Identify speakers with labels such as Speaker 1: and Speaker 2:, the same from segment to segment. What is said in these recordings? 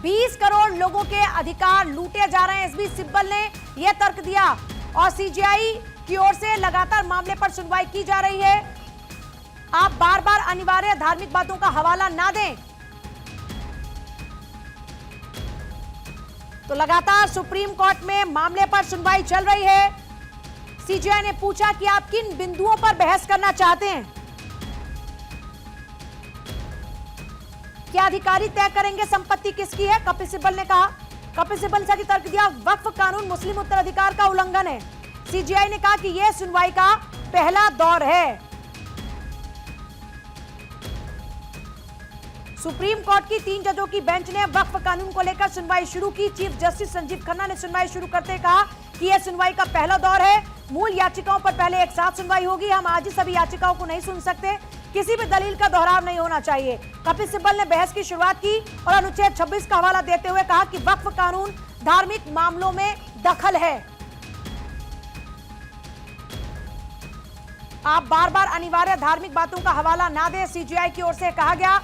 Speaker 1: 20 करोड़ लोगों के अधिकार लूटे जा रहे हैं। एसबी सिब्बल ने यह तर्क दिया और सीजेआई की ओर से लगातार मामले पर सुनवाई की जा रही है। आप बार बार अनिवार्य धार्मिक बातों का हवाला ना दें। तो लगातार सुप्रीम कोर्ट में मामले पर सुनवाई चल रही है। सीजेआई ने पूछा कि आप किन बिंदुओं पर बहस करना चाहते हैं। क्या अधिकारी तय करेंगे संपत्ति किसकी है? कपिल सिब्बल ने कहा। कपिल सिब्बल ने तर्क दिया वक्फ कानून मुस्लिम उत्तराधिकार का उल्लंघन है। सीजेआई ने कहा कि यह सुनवाई का पहला दौर है। सुप्रीम कोर्ट की 3 जजों की बेंच ने वक्फ कानून को लेकर सुनवाई शुरू की। चीफ जस्टिस संजीव खन्ना ने सुनवाई शुरू करते कहा कि यह सुनवाई का पहला दौर है। मूल याचिकाओं पर पहले एक साथ सुनवाई होगी। हम आज ही सभी याचिकाओं को नहीं सुन सकते। किसी भी दलील का दोहराव नहीं होना चाहिए। कपिल सिब्बल ने बहस की शुरुआत की और अनुच्छेद 26 का हवाला देते हुए कहा कि वक्फ कानून धार्मिक मामलों में दखल है। आप बार बार अनिवार्य धार्मिक बातों का हवाला ना दें, सीजेआई की ओर से कहा गया।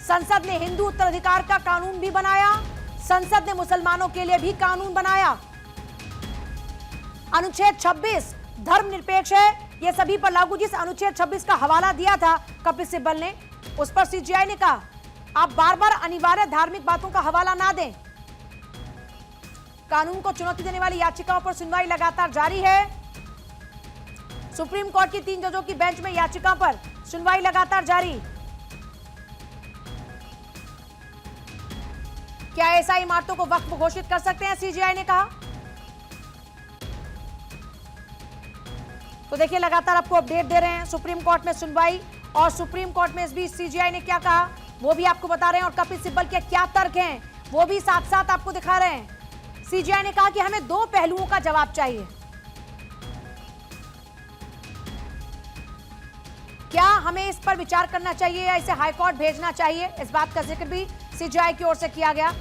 Speaker 1: संसद ने हिंदू उत्तराधिकार का कानून भी बनाया। संसद ने मुसलमानों के लिए भी कानून बनाया। अनुच्छेद 26 धर्मनिरपेक्ष है, यह सभी पर लागू। जिस अनुच्छेद 26 का हवाला दिया था कपिल सिब्बल ने, उस पर सीजेआई ने कहा आप बार बार अनिवार्य धार्मिक बातों का हवाला ना दें। कानून को चुनौती देने वाली याचिकाओं पर सुनवाई लगातार जारी है। सुप्रीम कोर्ट की 3 जजों की बेंच में याचिकाओं पर सुनवाई लगातार जारी। क्या ऐसा इमारतों को वक्फ घोषित कर सकते हैं? सीजेआई ने कहा। तो देखिए लगातार आपको अपडेट दे रहे हैं। सुप्रीम कोर्ट में सुनवाई और सुप्रीम कोर्ट में इस बीच सीजेआई ने क्या कहा वो भी आपको बता रहे हैं और कपिल सिब्बल के क्या तर्क हैं वो भी साथ साथ आपको दिखा रहे हैं। सीजेआई ने कहा कि हमें 2 पहलुओं का जवाब चाहिए। क्या हमें इस पर विचार करना चाहिए या इसे हाईकोर्ट भेजना चाहिए? इस बात का जिक्र भी सीजेआई की ओर से किया गया।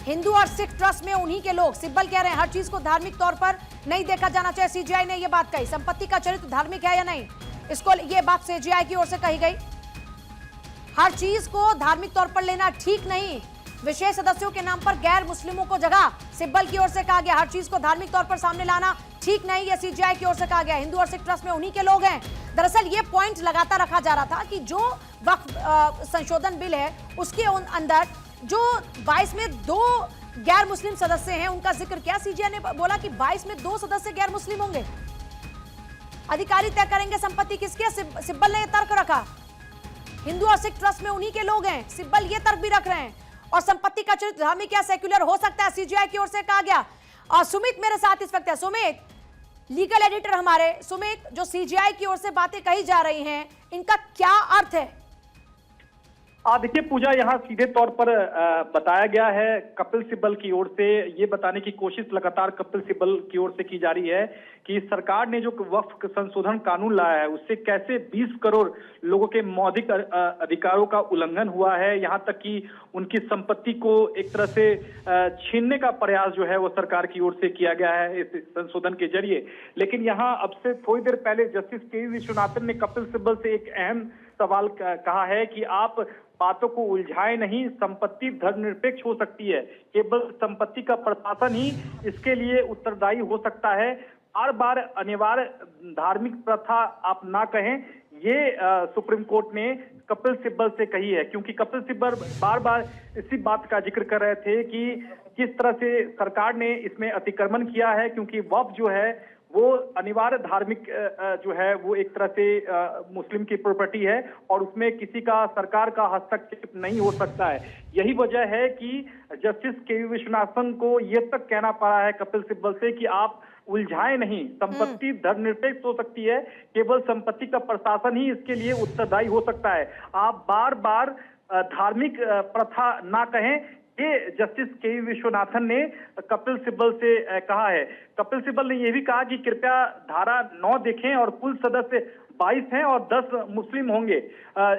Speaker 1: हिंदू और सिख ट्रस्ट में उन्हीं के लोग, सिब्बल कह रहे हैं हर चीज को धार्मिक तौर पर नहीं देखा जाना चाहिए। सीजेआई ने यह बात कही। संपत्ति का चरित्र धार्मिक है या नहीं, इसको यह बात सीजेआई की ओर से कही गई। हर चीज को धार्मिक तौर पर लेना ठीक नहीं। विशेष सदस्यों के नाम पर गैर मुस्लिमों को जगह, सिब्बल की ओर से कहा गया। हर चीज को धार्मिक तौर पर सामने लाना ठीक नहीं, यह सीजेआई की ओर से कहा गया। हिंदू और सिख ट्रस्ट में उन्हीं के लोग हैं। दरअसल ये पॉइंट लगातार रखा जा रहा था कि जो वक्फ संशोधन बिल है उसके अंदर जो 22 में 2 गैर मुस्लिम सदस्य हैं उनका जिक्र किया। सीजेआई ने बोला कि 22 में 2 सदस्य गैर मुस्लिम होंगे। अधिकारी तय करेंगे संपत्ति किसकी है। सिब्बल ने यह तर्क रखा। हिंदू और सिख ट्रस्ट में उन्हीं के लोग हैं, सिब्बल ये तर्क भी रख रहे हैं। और संपत्ति का चरित्र धार्मिक या सेक्युलर हो सकता है, सीजेआई की ओर से कहा गया। और सुमित मेरे साथ इस वक्त है। सुमित, लीगल एडिटर हमारे। सुमित, जो सीजेआई की ओर से बातें कही जा रही हैं इनका क्या अर्थ है?
Speaker 2: देखिए पूजा, यहाँ सीधे तौर पर बताया गया है कपिल सिब्बल की ओर से। ये बताने की कोशिश लगातार कपिल सिब्बल की ओर से की जा रही है कि सरकार ने जो वक्फ संशोधन कानून लाया है उससे कैसे 20 करोड़ लोगों के मौलिक अधिकारों का उल्लंघन हुआ है। यहाँ तक कि उनकी संपत्ति को एक तरह से छीनने का प्रयास जो है वो सरकार की ओर से किया गया है इस संशोधन के जरिए। लेकिन यहाँ अब से थोड़ी देर पहले जस्टिस के विश्वनाथन ने कपिल सिब्बल से एक अहम सवाल कहा है कि आप बातों को उलझाए नहीं। संपत्ति धर्मनिरपेक्ष हो सकती है, केवल संपत्ति का प्रशासन ही इसके लिए उत्तरदायी हो सकता है। बार बार अनिवार्य धार्मिक प्रथा आप ना कहें, ये सुप्रीम कोर्ट ने कपिल सिब्बल से कही है। क्योंकि कपिल सिब्बल बार बार इसी बात का जिक्र कर रहे थे कि किस तरह से सरकार ने इसमें अतिक्रमण किया है। क्योंकि वक्फ जो है वो अनिवार्य धार्मिक जो है वो एक तरह से मुस्लिम की प्रॉपर्टी है और उसमें किसी का, सरकार का हस्तक्षेप नहीं हो सकता है। यही वजह है कि जस्टिस के विश्वनाथन को ये तक कहना पड़ा है कपिल सिब्बल से कि आप उलझाए नहीं। संपत्ति धर्मनिरपेक्ष हो सकती है, केवल संपत्ति का प्रशासन ही इसके लिए उत्तरदायी हो सकता है। आप बार बार धार्मिक प्रथा ना कहें, ये जस्टिस के विश्वनाथन ने कपिल सिब्बल से कहा है। कपिल सिब्बल ने यह भी कहा कि कृपया धारा 9 देखें और कुल सदस्य 22 हैं और 10 मुस्लिम होंगे।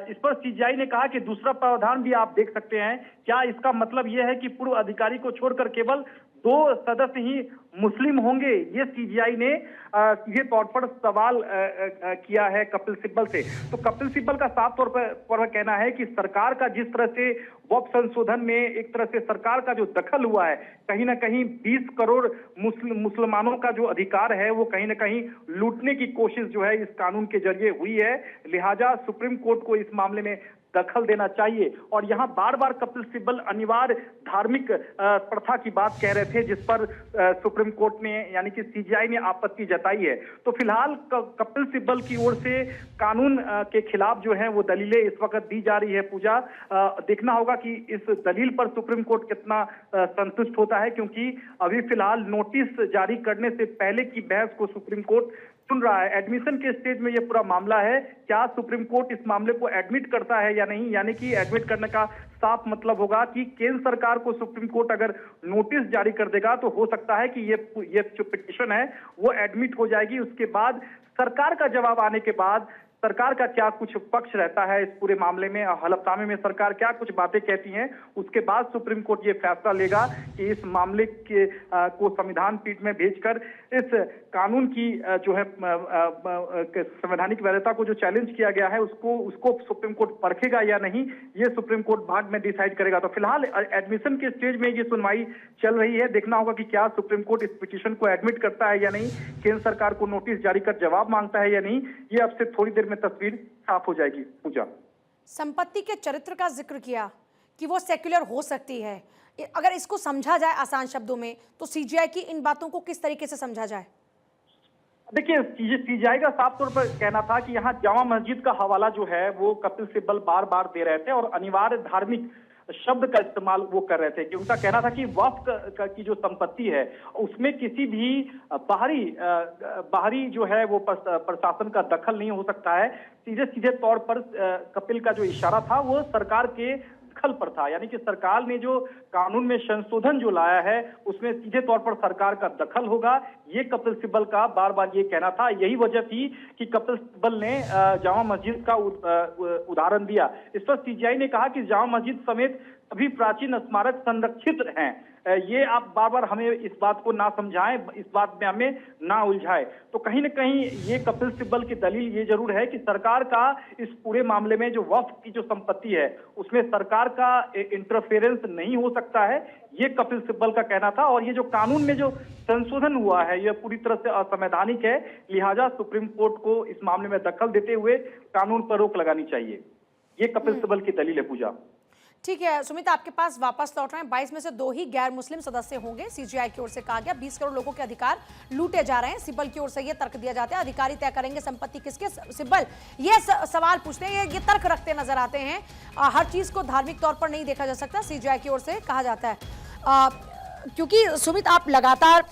Speaker 2: इस पर सीजेआई ने कहा कि दूसरा प्रावधान भी आप देख सकते हैं। क्या इसका मतलब यह है कि पूर्व अधिकारी को छोड़कर केवल 2 सदस्य ही मुस्लिम होंगे, ये सीजीआई ने सीधे तौर पर सवाल किया है कपिल सिब्बल से। तो कपिल सिब्बल का साफ तौर पर कहना है कि सरकार का जिस तरह से वक्फ संशोधन में एक तरह से सरकार का जो दखल हुआ है, कहीं ना कहीं 20 करोड़ मुसलमानों का जो अधिकार है वो कहीं ना कहीं लूटने की कोशिश जो है इस कानून के जरिए हुई है। लिहाजा सुप्रीम कोर्ट को इस मामले में दखल देना चाहिए। और यहाँ बार बार कपिल सिब्बल अनिवार्य धार्मिक प्रथा की बात कह रहे थे, जिस पर सुप्रीम कोर्ट ने यानी कि सीजीआई ने आपत्ति जताई है। तो फिलहाल कपिल सिब्बल की ओर से कानून के खिलाफ जो है वो दलीलें इस वक्त दी जा रही है। पूजा, देखना होगा कि इस दलील पर सुप्रीम कोर्ट कितना संतुष्ट होता है, क्योंकि अभी फिलहाल नोटिस जारी करने से पहले की बहस को सुप्रीम कोर्ट सुन रहा है। एडमिशन के स्टेज में ये पूरा मामला है। क्या सुप्रीम कोर्ट इस मामले को एडमिट करता है या नहीं, यानी कि एडमिट करने का साफ मतलब होगा कि केंद्र सरकार को सुप्रीम कोर्ट अगर नोटिस जारी कर देगा तो हो सकता है कि ये जो पिटीशन है वो एडमिट हो जाएगी। उसके बाद सरकार का जवाब आने के बाद सरकार का क्या कुछ पक्ष रहता है इस पूरे मामले में, हलफनामे में सरकार क्या कुछ बातें कहती हैं, उसके बाद सुप्रीम कोर्ट ये फैसला लेगा कि इस मामले के को संविधान पीठ में भेजकर इस कानून की जो है संवैधानिक वैधता को जो चैलेंज किया गया है उसको सुप्रीम कोर्ट परखेगा या नहीं, ये सुप्रीम कोर्ट बाद में डिसाइड करेगा। तो फिलहाल एडमिशन के स्टेज में ये सुनवाई चल रही है। देखना होगा कि क्या सुप्रीम कोर्ट इस पिटीशन को एडमिट करता है या नहीं, केंद्र सरकार को नोटिस जारी कर जवाब मांगता है या नहीं, ये अब से थोड़ी देर में तस्वीर साफ हो जाएगी। पूजा,
Speaker 1: संपत्ति के चरित्र का जिक्र किया कि वो सेक्युलर हो सकती है, अगर इसको समझा जाए आसान शब्दों में तो सीजीआई की इन बातों को किस तरीके से समझा जाए?
Speaker 2: देखिए, सीजीआई का साफ तौर पर कहना था कि यहाँ जामा मस्जिद का हवाला जो है वो कपिल सिब्बल बार बार दे रहे थे और अनिवार्य धार्मिक शब्द का इस्तेमाल वो कर रहे थे कि उनका कहना था कि वक्फ की जो संपत्ति है उसमें किसी भी बाहरी जो है वो प्रशासन का दखल नहीं हो सकता है। सीधे तौर पर कपिल का जो इशारा था वो सरकार के दखल पर था, यानी कि सरकार ने जो कानून में संशोधन जो लाया है उसमें सीधे तौर पर सरकार का दखल होगा, ये कपिल सिब्बल का बार बार ये कहना था। यही वजह थी कि कपिल सिब्बल ने जामा मस्जिद का उदाहरण दिया। इस पर सीजीआई ने कहा कि जामा मस्जिद समेत सभी प्राचीन स्मारक संरक्षित हैं, ये आप बार बार हमें इस बात को ना समझाएं, इस बात में हमें ना उलझाएं। तो कहीं ना कहीं ये कपिल सिब्बल की दलील ये जरूर है कि सरकार का इस पूरे मामले में जो वक्फ की जो संपत्ति है उसमें सरकार का इंटरफेरेंस नहीं हो सकता है, ये कपिल सिब्बल का कहना था। और ये जो कानून में जो संशोधन हुआ है यह पूरी तरह से असंवैधानिक है, लिहाजा सुप्रीम कोर्ट को इस मामले में दखल देते हुए कानून पर रोक लगानी चाहिए, ये कपिल सिब्बल की दलील है। पूजा,
Speaker 1: ठीक है सुमित, आपके पास वापस लौट रहे हैं। 22 में से 2 ही गैर मुस्लिम सदस्य होंगे। सीजीआई की ओर से कहा गया 20 करोड़ लोगों के अधिकार लूटे जा रहे हैं। सिब्बल की ओर से ये तर्क दिया जाता है अधिकारी तय करेंगे संपत्ति किसके। सिब्बल ये सवाल पूछते हैं, ये तर्क रखते नजर आते हैं। हर चीज को धार्मिक तौर पर नहीं देखा जा सकता, सीजीआई की ओर से कहा जाता है। क्योंकि सुमित, आप लगातार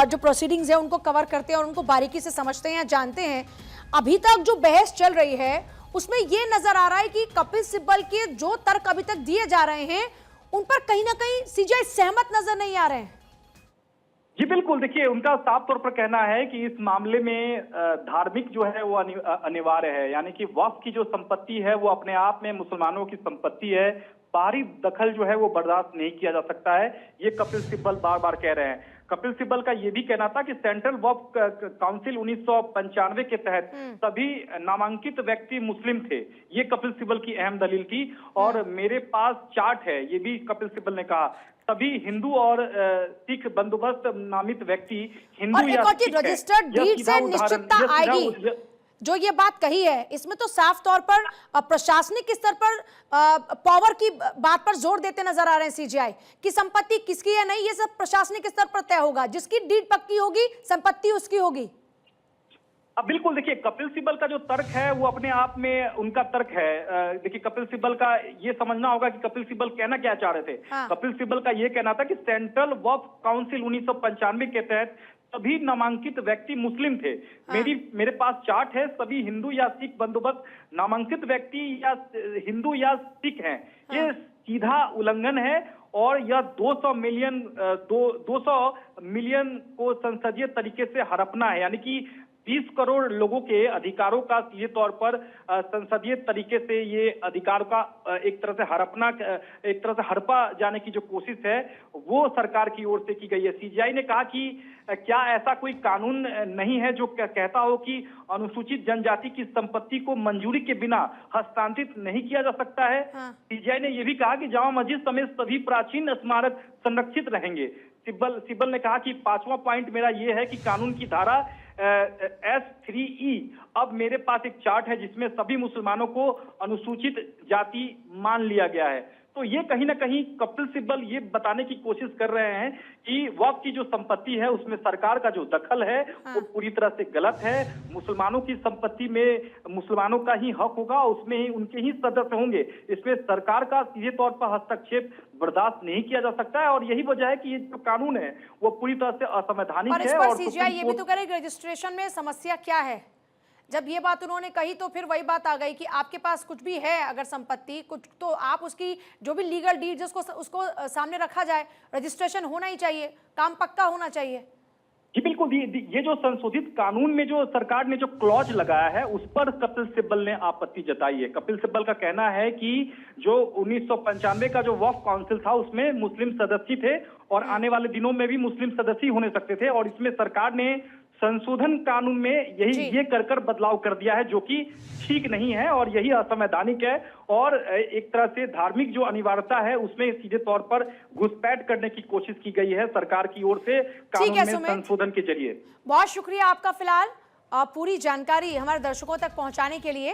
Speaker 1: जो प्रोसीडिंग्स है उनको कवर करते हैं और उनको बारीकी से समझते हैं, जानते हैं। अभी तक जो बहस चल रही है उसमें यह नजर आ रहा है कि कपिल सिब्बल के जो तर्क अभी तक दिए जा रहे हैं उन पर कहीं ना कहीं सीजीआई सहमत नजर नहीं आ रहे हैं।
Speaker 2: जी बिल्कुल, देखिए उनका साफ तौर पर कहना है कि इस मामले में धार्मिक जो है वो अनिवार्य है, यानी कि वक्फ की जो संपत्ति है वो अपने आप में मुसलमानों की संपत्ति है, बाहरी दखल जो है वो बर्दाश्त नहीं किया जा सकता है, ये कपिल सिब्बल बार बार कह रहे हैं। कपिल सिब्बल का ये भी कहना था कि सेंट्रल वक्फ काउंसिल 1995 के तहत सभी नामांकित व्यक्ति मुस्लिम थे, ये कपिल सिब्बल की अहम दलील थी। और मेरे पास चार्ट है, ये भी कपिल सिब्बल ने कहा, सभी हिंदू और सिख बंदोबस्त नामित व्यक्ति हिंदू या सिख
Speaker 1: रजिस्टर्ड डीड से निश्चितता आएगी। जो ये बात कही है इसमें तो साफ तौर पर प्रशासनिक स्तर पर पावर की बात पर जोर देते नजर आ रहे हैं सीजीआई कि संपत्ति किसकी है नहीं, ये सब प्रशासनिक स्तर पर तय होगा, जिसकी डीड पक्की होगी संपत्ति उसकी होगी।
Speaker 2: अब बिल्कुल देखिए, कपिल सिब्बल का जो तर्क है वो अपने आप में उनका तर्क है। देखिए कपिल सिब्बल का ये समझना होगा कि कपिल सिब्बल कहना क्या चाह रहे थे। कपिल सिब्बल का ये कहना था कि सेंट्रल वक्फ काउंसिल 1995 के तहत सभी नामांकित व्यक्ति मुस्लिम थे। मेरे पास चार्ट है, सभी हिंदू या सिख बंदोबस्त नामांकित व्यक्ति या हिंदू या सिख हैं, ये सीधा उल्लंघन है और यह 200 मिलियन को संसदीय तरीके से हड़पना है, यानी कि 20 करोड़ लोगों के अधिकारों का सीधे तौर पर संसदीय तरीके से ये अधिकार का एक तरह से हड़पा जाने की जो कोशिश है वो सरकार की ओर से की गई है। सीजेआई ने कहा कि क्या ऐसा कोई कानून नहीं है जो कहता हो कि अनुसूचित जनजाति की संपत्ति को मंजूरी के बिना हस्तांतरित नहीं किया जा सकता है। सीजेआई ने यह भी कहा कि जामा मस्जिद समेत सभी प्राचीन स्मारक संरक्षित रहेंगे। सिब्बल ने कहा कि 5वां पॉइंट मेरा यह है कि कानून की धारा S3E, अब मेरे पास एक चार्ट है जिसमें सभी मुसलमानों को अनुसूचित जाति मान लिया गया है। तो ये कहीं ना कहीं कपिल सिब्बल ये बताने की कोशिश कर रहे हैं कि वक्फ की जो संपत्ति है उसमें सरकार का जो दखल है वो पूरी तरह से गलत है। मुसलमानों की संपत्ति में मुसलमानों का ही हक होगा, उसमें ही उनके ही सदस्य होंगे। इसमें सरकार का सीधे तौर पर हस्तक्षेप बर्दाश्त नहीं किया जा सकता है और यही वजह है कि ये जो कानून है वो पूरी तरह से असंवैधानिक है।
Speaker 1: और सीजेआई ये भी तो कह रही है रजिस्ट्रेशन में समस्या क्या है। जब ये बात उन्होंने कही तो फिर वही बात आ गई कि आपके पास कुछ भी है अगर संपत्ति कुछ तो आप उसकी जो भी लीगल डीड उसको सामने रखा जाए, रजिस्ट्रेशन होना ही चाहिए, काम पक्का होना चाहिए।
Speaker 2: जी बिल्कुल, ये जो संशोधित कानून में जो सरकार ने जो क्लॉज लगाया है उस पर कपिल सिब्बल ने आपत्ति जताई है। कपिल सिब्बल का कहना है कि जो 1995 का जो वक्फ काउंसिल था उसमें मुस्लिम सदस्य थे और आने वाले दिनों में भी मुस्लिम सदस्य होने सकते थे और इसमें सरकार ने संशोधन कानून में ये कर बदलाव कर दिया है जो कि ठीक नहीं है और यही असंवैधानिक है और एक तरह से धार्मिक जो अनिवार्यता है उसमें सीधे तौर पर घुसपैठ करने की कोशिश की गई है सरकार की ओर से कानून में संशोधन के जरिए।
Speaker 1: बहुत शुक्रिया आपका फिलहाल पूरी जानकारी हमारे दर्शकों तक पहुंचाने के लिए।